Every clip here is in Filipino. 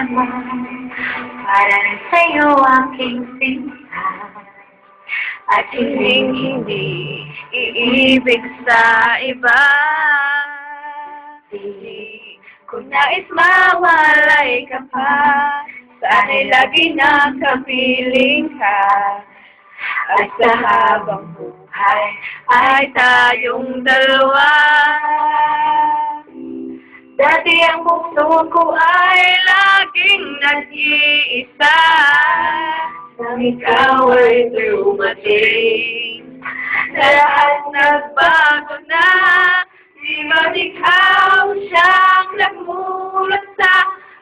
naman para na sa'yo aking sinta at hindi iibig sa iba. Di ko nais mawalay ka pa, sana'y lagi nakapiling ka. At sa habang buhay ay tayong dalawa. Dati ang puso ko ay laging nag-iisa, nang ikaw ay dumating. Lahat nagbago na, di ba't ikaw siyang nagmulat sa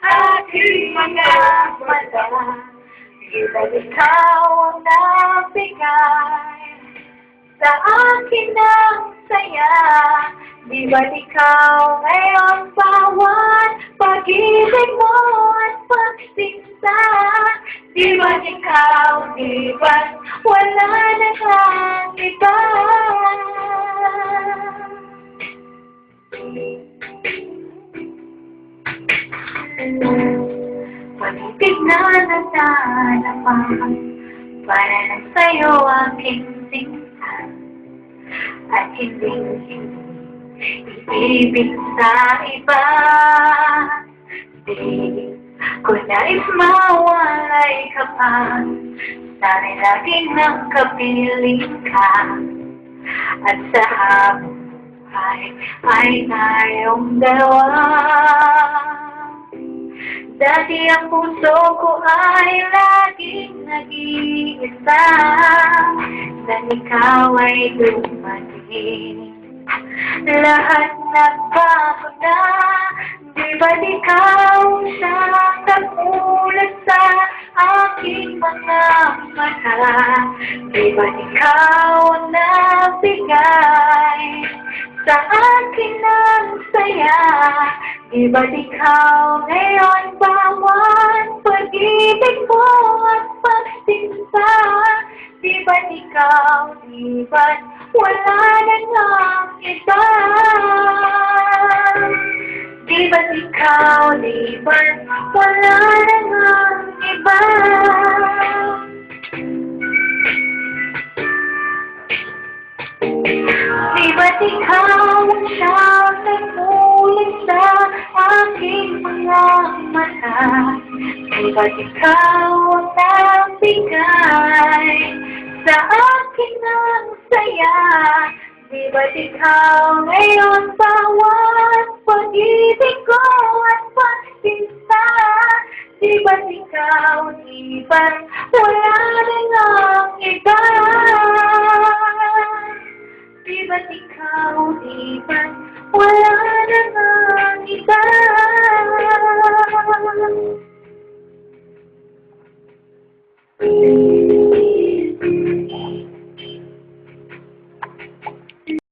aking mga mata? Di ba't ikaw ang nabigay sa akin ng saya? Di ba't ikaw ngayon bawat pag-ibig mo at pagsiksa? Di ba't ikaw, di ba't wala na kang iba? Pag-ibig na natanapa para na sa'yo aking sinta at hindi ibig sa iba. Di ko nais mawalay ka pa, sana'y laging nakapiling ka. At sa habang buhay ay tayong dalawa. Dati ang puso ko ay laging nag-iisa, nang ikaw ay dumating. Lahat nagbago na, di ba't ikaw siyang nagmulat sa aking mga mata? Di ba't ikaw ang nabigay sa akin ng saya? Di ba't ikaw ngayon bawat pag-ibig mo at pagsiksa? Di ba't ikaw, di ba't wala na ngang iba? Di ba't ikaw, di ba't wala na ngang iba? Di ba't ikaw siyang nagmulat sa aking mga mata? Di ba't ikaw ang nabigay sa akin ng saya? Di ba't ikaw ngayon bawat pag-ibig ko at pagsinta? Di ba't ikaw, di ba't wala na ngang iba? Di ba't ikaw, di ba't wala na ngang iba?